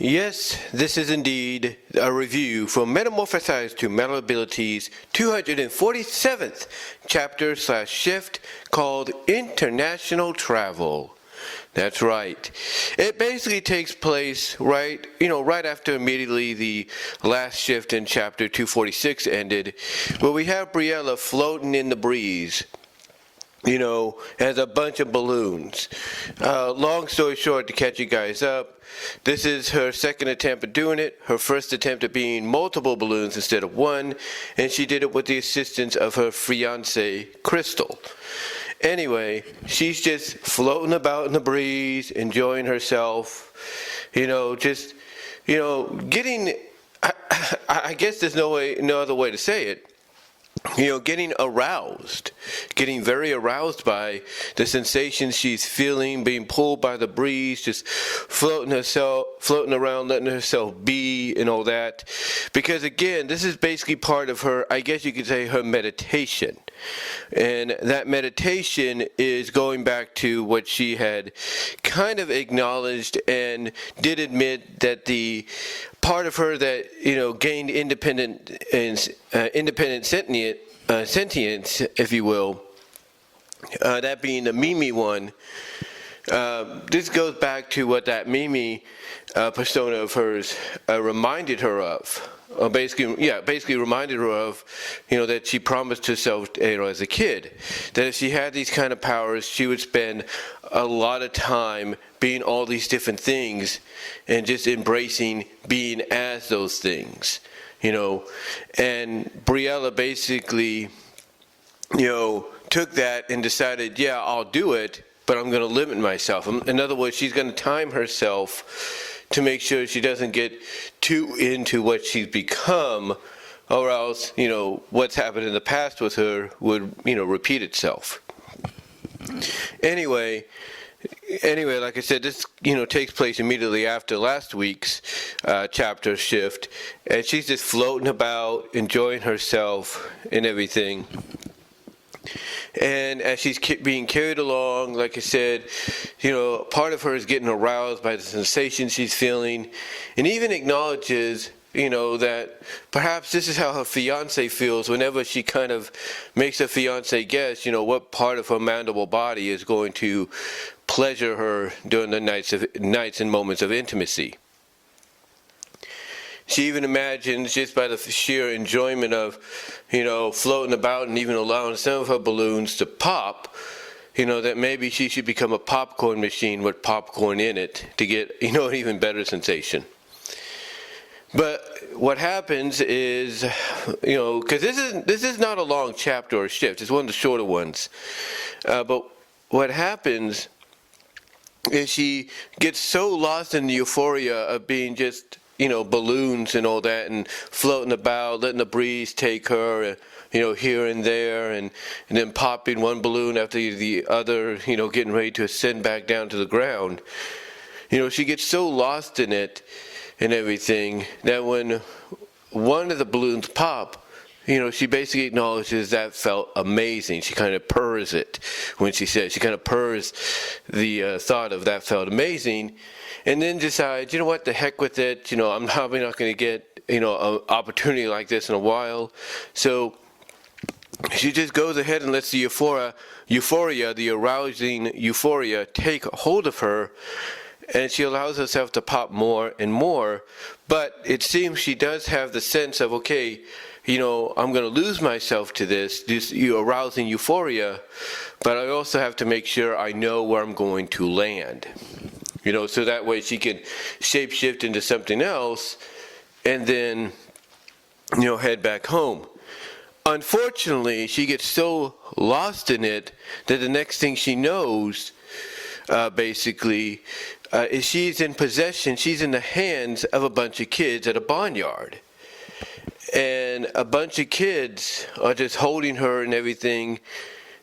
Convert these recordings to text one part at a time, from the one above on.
Yes, this is indeed a review from Metamorphosed to Malleability's 247th chapter/shift called International Travel. That's right. It basically takes place right after immediately the last shift in chapter 246 ended, where we have Briella floating in the breeze, as a bunch of balloons. Long story short, to catch you guys up, this is her second attempt at doing it. Her first attempt at being multiple balloons instead of one, and she did it with the assistance of her fiancé, Crystal. Anyway, she's just floating about in the breeze, enjoying herself, getting, I guess there's no other way to say it, getting aroused, getting very aroused by the sensations she's feeling, being pulled by the breeze, just floating around, letting herself be and all that. Because again, this is basically part of her, I guess you could say, her meditation. And that meditation is going back to what she had kind of acknowledged and did admit that the part of her that, gained independent sentience, if you will, that being the Mimi one. This goes back to what that Mimi persona of hers reminded her of. Basically reminded her of, that she promised herself, as a kid, that if she had these kind of powers, she would spend a lot of time being all these different things and just embracing being as those things, And Briella basically, took that and decided, yeah, I'll do it, but I'm going to limit myself. In other words, she's going to time herself to make sure she doesn't get too into what she's become, or else, what's happened in the past with her would, repeat itself. Anyway, like I said, this, takes place immediately after last week's chapter shift, and she's just floating about, enjoying herself and everything. And as she's being carried along, like I said, part of her is getting aroused by the sensation she's feeling, and even acknowledges, that perhaps this is how her fiancé feels whenever she kind of makes her fiancé guess, what part of her mandible body is going to pleasure her during the nights and moments of intimacy. She even imagines, just by the sheer enjoyment of, floating about and even allowing some of her balloons to pop, that maybe she should become a popcorn machine with popcorn in it to get, an even better sensation. But what happens is, because this is not a long chapter or shift, it's one of the shorter ones. But what happens is she gets so lost in the euphoria of being just, balloons and all that, and floating about, letting the breeze take her, here and there, and then popping one balloon after the other, getting ready to ascend back down to the ground. She gets so lost in it and everything that when one of the balloons pop, she basically acknowledges that felt amazing. She kind of purrs it when she says, she kind of purrs the thought of that felt amazing, and then decides, what, the heck with it, I'm probably not going to get, an opportunity like this in a while. So she just goes ahead and lets the euphoria, the arousing euphoria, take hold of her, and she allows herself to pop more and more. But it seems she does have the sense of, okay, I'm going to lose myself to this arousing euphoria, but I also have to make sure I know where I'm going to land. So that way she can shapeshift into something else and then, head back home. Unfortunately, she gets so lost in it that the next thing she knows, is she's in the hands of a bunch of kids at a barnyard. And a bunch of kids are just holding her and everything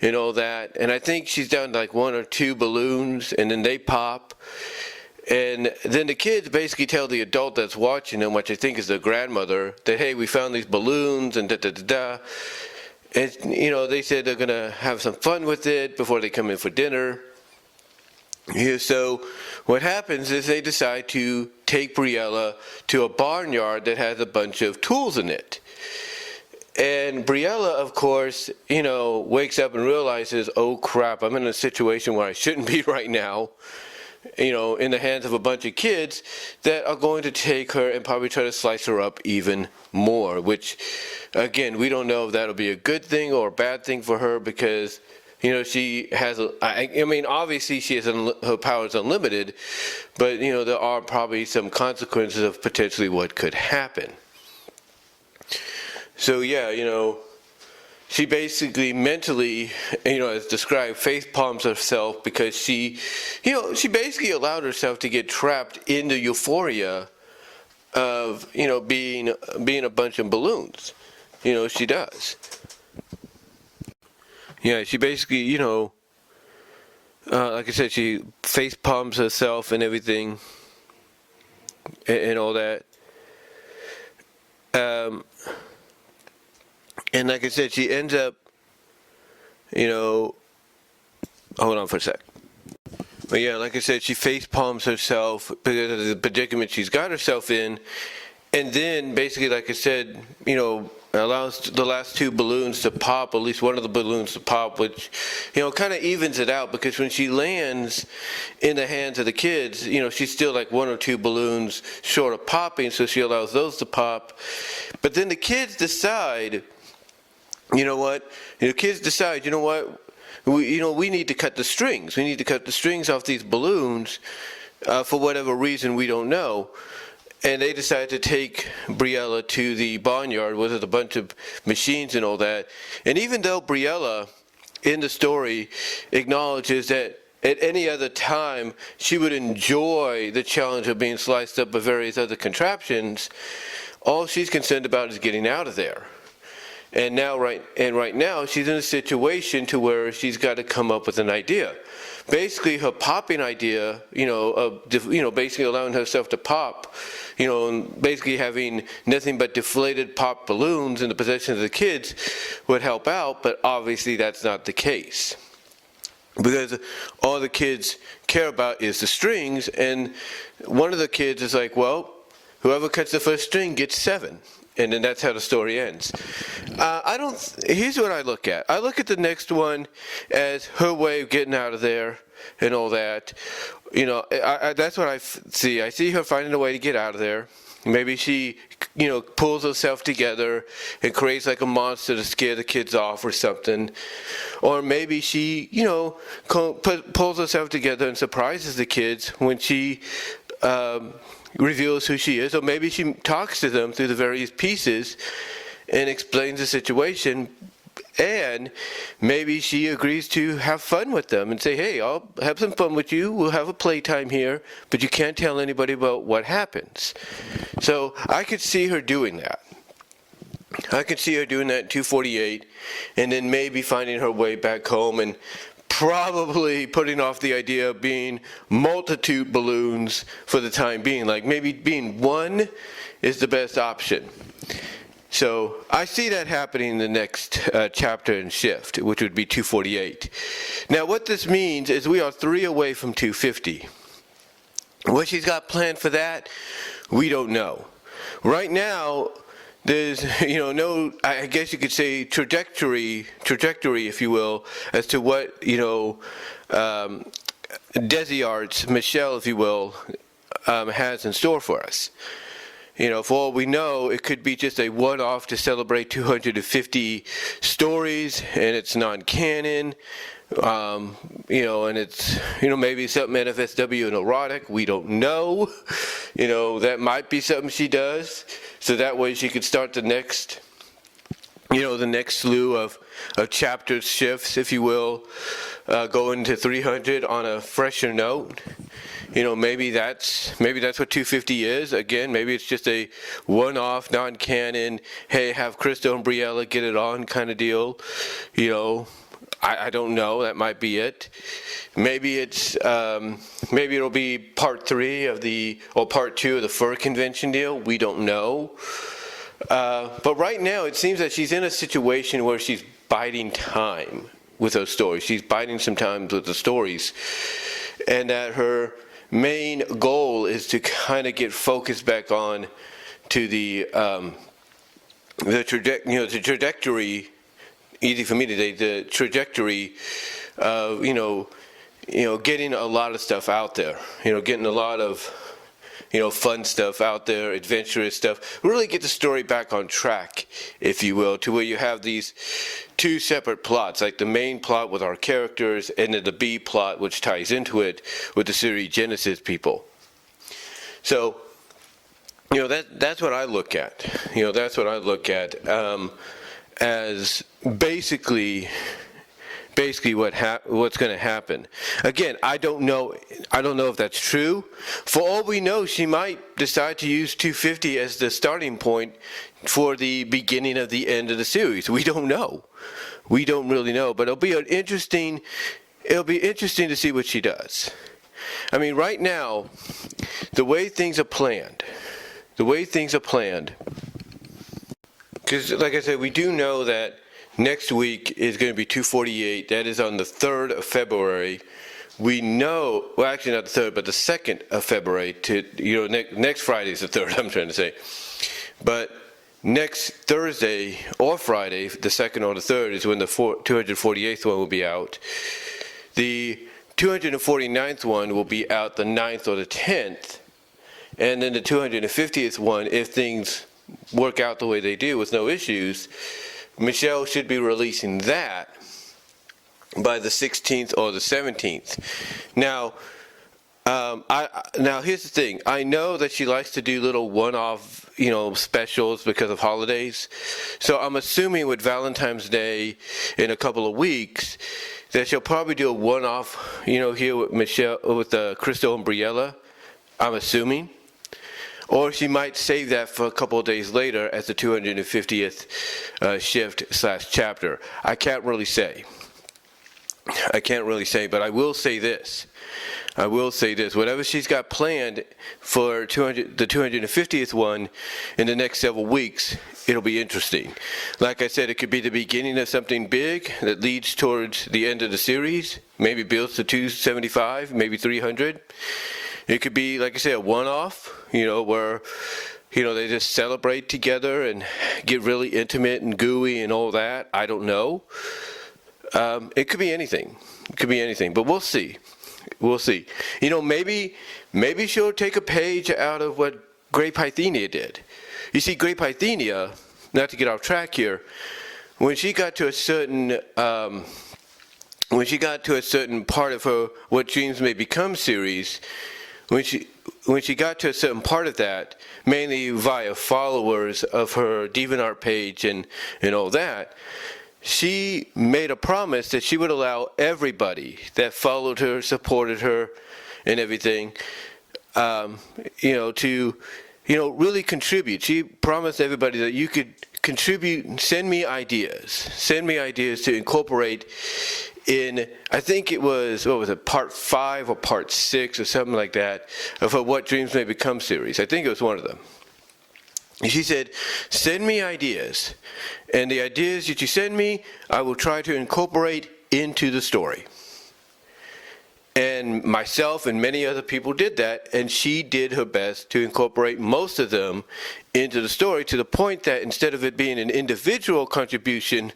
and all that. And I think she's down to like one or two balloons, and then they pop. And then the kids basically tell the adult that's watching them, which I think is their grandmother, that, hey, we found these balloons and da-da-da-da. And, they said they're going to have some fun with it before they come in for dinner. So what happens is they decide to take Briella to a barnyard that has a bunch of tools in it. And Briella, of course, wakes up and realizes, oh crap, I'm in a situation where I shouldn't be right now, in the hands of a bunch of kids that are going to take her and probably try to slice her up even more, which, again, we don't know if that'll be a good thing or a bad thing for her because, she has, obviously she has, her power is unlimited, but, there are probably some consequences of potentially what could happen. So yeah, she basically mentally, as described, face palms herself because she basically allowed herself to get trapped in the euphoria of, being a bunch of balloons. She does. Yeah, she basically, like I said, she face palms herself and everything and all that. And like I said, she ends up, hold on for a sec. But yeah, like I said, she face palms herself because of the predicament she's got herself in. And then basically, like I said, allows the last two balloons to pop, at least one of the balloons to pop, which, kind of evens it out because when she lands in the hands of the kids, she's still like one or two balloons short of popping, so she allows those to pop. But then the kids decide, we need to cut the strings. We need to cut the strings off these balloons for whatever reason we don't know. And they decided to take Briella to the barnyard with a bunch of machines and all that. And even though Briella, in the story, acknowledges that at any other time she would enjoy the challenge of being sliced up by various other contraptions, all she's concerned about is getting out of there. And right now she's in a situation to where she's got to come up with an idea. Basically, her popping idea, basically allowing herself to pop, and basically having nothing but deflated pop balloons in the possession of the kids would help out, but obviously that's not the case. Because all the kids care about is the strings, and one of the kids is like, well, whoever cuts the first string gets 7. And then that's how the story ends. Here's what I look at. I look at the next one as her way of getting out of there and all that. That's what I see. I see her finding a way to get out of there. Maybe she, pulls herself together and creates like a monster to scare the kids off or something. Or maybe she, pulls herself together and surprises the kids when she reveals who she is, or maybe she talks to them through the various pieces and explains the situation, and maybe she agrees to have fun with them and say, hey, I'll have some fun with you, we'll have a playtime here, but you can't tell anybody about what happens. So I could see her doing that. I could see her doing that in 248, and then maybe finding her way back home and probably putting off the idea of being multitude balloons for the time being. Like maybe being one is the best option. So I see that happening in the next chapter and shift, which would be 248. Now what this means is we are 3 away from 250. What she's got planned for that, we don't know. Right now, there's, no, I guess you could say trajectory, if you will, as to what, DeviantART's, Michelle, if you will, has in store for us. For all we know, it could be just a one-off to celebrate 250 stories, and it's non-canon. And it's, maybe something NFSW and erotic, we don't know. That might be something she does, so that way she could start the next, the next slew of chapter shifts, if you will, going to 300 on a fresher note. Maybe that's what 250 is. Again, maybe it's just a one-off, non-canon, hey, have Crystal and Briella get it on kind of deal, I don't know. That might be it. Maybe it's maybe it'll be part 3 or part 2 of the fur convention deal. We don't know. But right now, it seems that she's in a situation where she's biding time with those stories. She's biding some time with the stories, and that her main goal is to kind of get focused back on to the trajectory. Easy for me today. The trajectory of getting a lot of stuff out there. Getting a lot of fun stuff out there, adventurous stuff. Really get the story back on track, if you will, to where you have these two separate plots, like the main plot with our characters, and then the B plot, which ties into it with the series Genesis people. So, that's what I look at. That's what I look at as basically what's going to happen. Again, I don't know if that's true. For all we know, she might decide to use 250 as the starting point for the beginning of the end of the series. We don't know. We don't really know, but it'll be interesting to see what she does. I mean, right now, the way things are planned, because like I said, we do know that next week is going to be 248. That is on the 3rd of February. We know, well, actually not the 3rd, but the 2nd of February. Next Friday is the 3rd, I'm trying to say. But next Thursday or Friday, the 2nd or the 3rd, is when the 248th one will be out. The 249th one will be out the 9th or the 10th. And then the 250th one, if things work out the way they do with no issues, Michelle should be releasing that by the 16th or the 17th. Now, now here's the thing. I know that she likes to do little one-off, specials because of holidays. So I'm assuming with Valentine's Day in a couple of weeks that she'll probably do a one-off, here with Michelle, with Crystal and Briella. I'm assuming. Or she might save that for a couple of days later as the 250th shift/chapter. I can't really say, but I will say this. Whatever she's got planned for the 250th one in the next several weeks, it'll be interesting. Like I said, it could be the beginning of something big that leads towards the end of the series, maybe builds to 275, maybe 300. It could be, like I say, a one-off, where, they just celebrate together and get really intimate and gooey and all that. I don't know. It could be anything. But we'll see. Maybe she'll take a page out of what Grey Pythenia did. You see, Grey Pythenia, not to get off track here, when she got to a certain part of her What Dreams May Become series, when she got to a certain part of that, mainly via followers of her DeviantArt page and all that, she made a promise that she would allow everybody that followed her, supported her, and everything, to really contribute. She promised everybody that you could contribute and send me ideas to incorporate in, I think it was, part 5 or part 6 or something like that, of her What Dreams May Become series. I think it was one of them. And she said, send me ideas, and the ideas that you send me, I will try to incorporate into the story. And myself and many other people did that, and she did her best to incorporate most of them into the story, to the point that instead of it being an individual contribution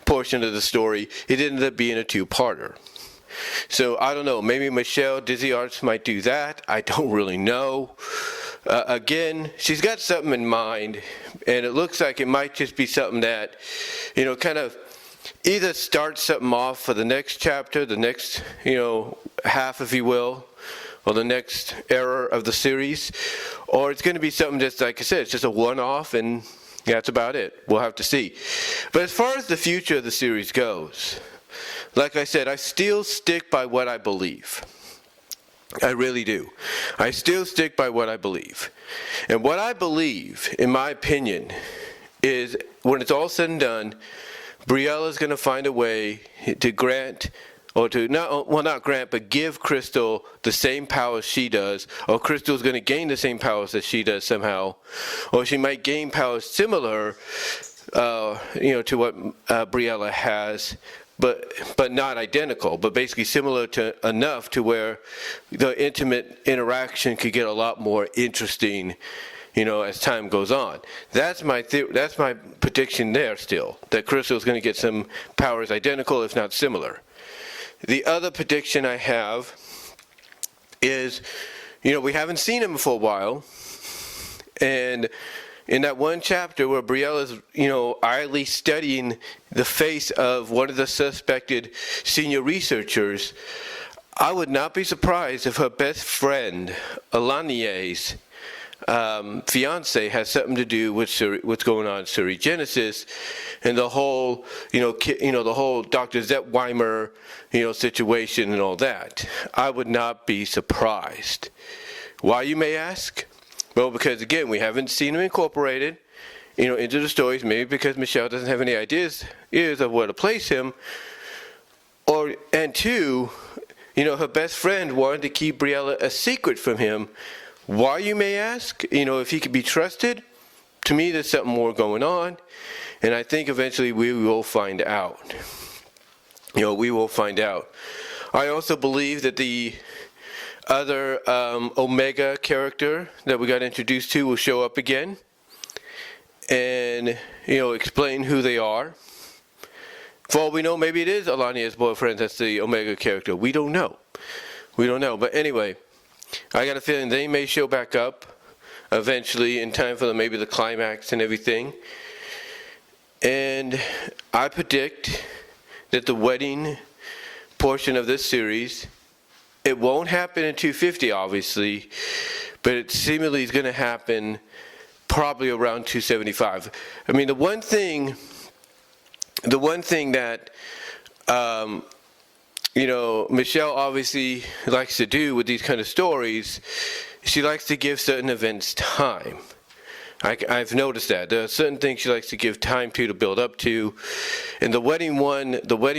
portion of the story, it ended up being a two-parter. So I don't know, maybe Michelle Dizzy Arts might do that. I don't really know. Again, she's got something in mind, and it looks like it might just be something that, kind of either start something off for the next chapter, the next, half, if you will, or the next era of the series, or it's going to be something just, like I said, it's just a one-off, and that's about it. We'll have to see. But as far as the future of the series goes, like I said, I still stick by what I believe. I really do. I still stick by what I believe. And what I believe, in my opinion, is when it's all said and done, Briella's going to find a way to grant, or to, not grant, but give Crystal the same powers she does, or Crystal's going to gain the same powers that she does somehow, or she might gain powers similar, to what Briella has, but not identical, but basically similar to enough to where the intimate interaction could get a lot more interesting, as time goes on. That's my prediction there still, that Crystal is going to get some powers identical, if not similar. The other prediction I have is, we haven't seen him for a while, and in that one chapter where Briella's, idly studying the face of one of the suspected senior researchers, I would not be surprised if her best friend, Alania's fiance, has something to do with what's going on in Ceregenesis and the whole, the whole Dr. Zetweimer, situation and all that. I would not be surprised. Why, you may ask? Well, because again, we haven't seen him incorporated, into the stories. Maybe because Michelle doesn't have any ideas of where to place him, and two, her best friend wanted to keep Briella a secret from him. Why, you may ask? If he could be trusted. To me, there's something more going on, and I think eventually we will find out. We will find out. I also believe that the other Omega character that we got introduced to will show up again and, explain who they are. For all we know, maybe it is Alania's boyfriend that's the Omega character. We don't know. But anyway, I got a feeling they may show back up eventually in time for maybe the climax and everything. And I predict that the wedding portion of this series, it won't happen in 250, obviously, but it seemingly is going to happen probably around 275. I mean, the one thing that, Michelle obviously likes to do with these kind of stories, she likes to give certain events time. I've noticed that. There are certain things she likes to give time to build up to. And the wedding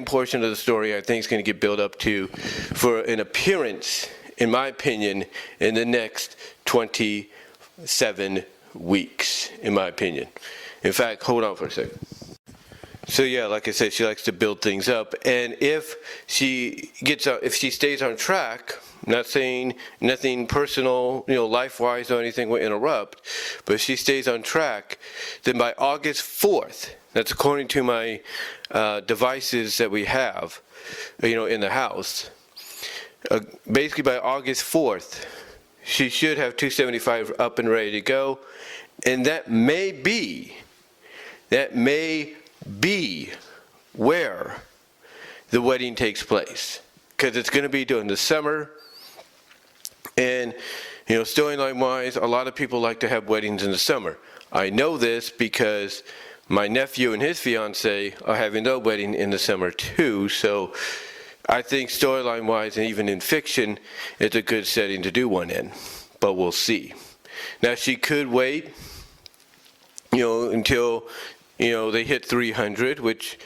portion of the story, I think, is going to get built up to for an appearance, in my opinion, in the next 27 weeks, in my opinion. In fact, hold on for a second. So yeah, like I said, she likes to build things up. And if she stays on track, I'm not saying nothing personal, life-wise or anything will interrupt, but if she stays on track, then by August 4th, that's according to my devices that we have, in the house, basically by August 4th, she should have 275 up and ready to go, and that may be where the wedding takes place, because it's going to be during the summer. And, storyline-wise, a lot of people like to have weddings in the summer. I know this because my nephew and his fiancée are having their wedding in the summer too. So I think storyline-wise and even in fiction, it's a good setting to do one in. But we'll see. Now, she could wait, until, they hit 300, which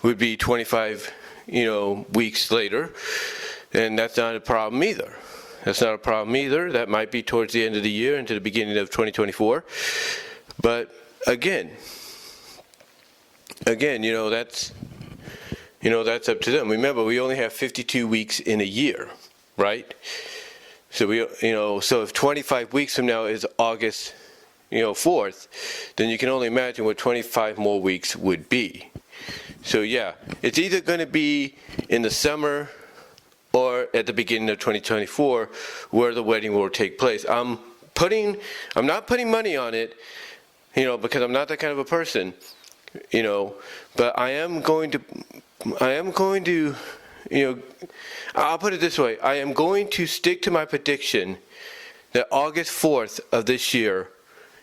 would be 25, weeks later. And that's not a problem either. That might be towards the end of the year, into the beginning of 2024. But again, that's up to them. Remember, we only have 52 weeks in a year, right? So so if 25 weeks from now is August, 4th, then you can only imagine what 25 more weeks would be. So yeah, it's either going to be in the summer or at the beginning of 2024, where the wedding will take place. I'm not putting money on it, because I'm not that kind of a person, but I am going to, I'll put it this way. I am going to stick to my prediction that August 4th of this year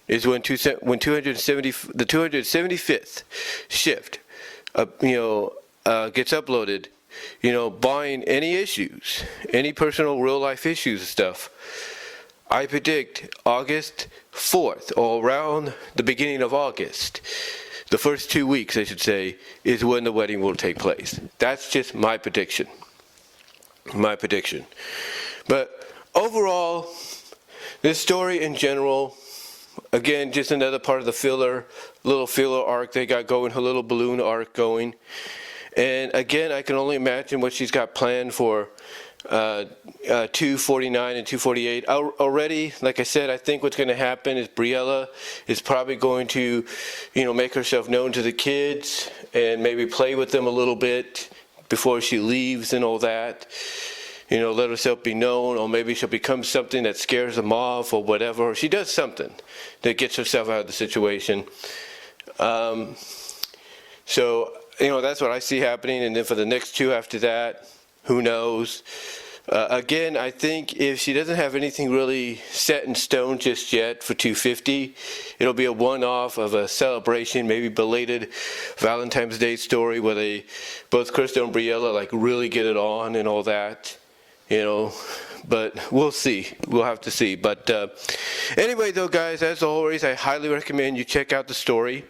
is when the 275th shift, gets uploaded. Barring any issues, any personal real-life issues and stuff, I predict August 4th, or around the beginning of August, the first 2 weeks, I should say, is when the wedding will take place. That's just my prediction. But overall, this story in general, again, just another part of the little filler arc they got going, her little balloon arc going. And again, I can only imagine what she's got planned for 249 and 248. Already, like I said, I think what's going to happen is Briella is probably going to, make herself known to the kids and maybe play with them a little bit before she leaves and all that. Let herself be known, or maybe she'll become something that scares them off or whatever. Or she does something that gets herself out of the situation. So, that's what I see happening. And then for the next two after that, who knows? Again, I think if she doesn't have anything really set in stone just yet for 250, it'll be a one-off of a celebration, maybe belated Valentine's Day story where both Krista and Briella really get it on and all that. But we'll see. We'll have to see. But anyway, though, guys, as always, I highly recommend you check out the story.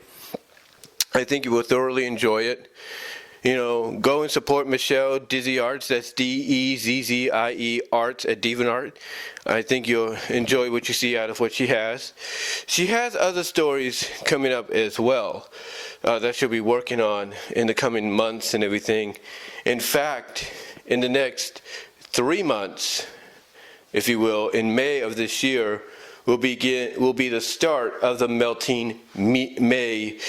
I think you will thoroughly enjoy it. Go and support Michelle Dizzy Arts. That's DEZZIE Arts at DeviantART. I think you'll enjoy what you see out of what she has. She has other stories coming up as well that she'll be working on in the coming months and everything. In fact, in the next 3 months, if you will, in May of this year, will be the start of the Melting May.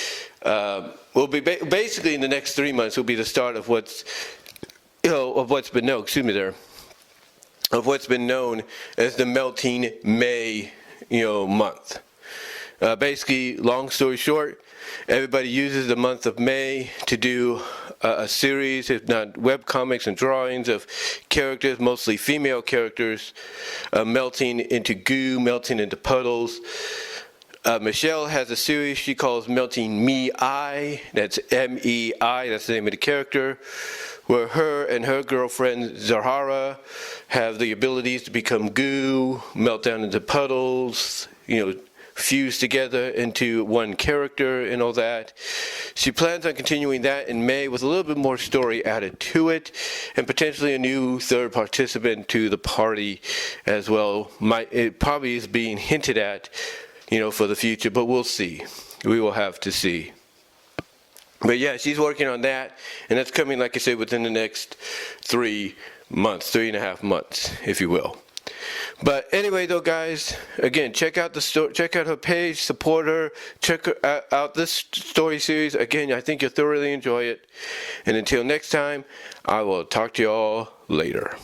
Will be basically in the next 3 months will be the start of what's been known. Of what's been known as the Melting May, month. Basically, long story short, everybody uses the month of May to do a series, if not web comics and drawings of characters, mostly female characters, melting into goo, melting into puddles. Michelle has a series she calls Melting Me-I, that's M-E-I, that's the name of the character, where her and her girlfriend Zahara have the abilities to become goo, melt down into puddles, fuse together into one character and all that. She plans on continuing that in May with a little bit more story added to it, and potentially a new third participant to the party as well. It probably is being hinted at, for the future, but we'll see. We will have to see. But yeah, she's working on that, and that's coming, like I said, within the next 3 months, 3.5 months, if you will. But anyway, though, guys, again, check out her page, support her, check out this story series. Again, I think you'll thoroughly enjoy it. And until next time, I will talk to you all later.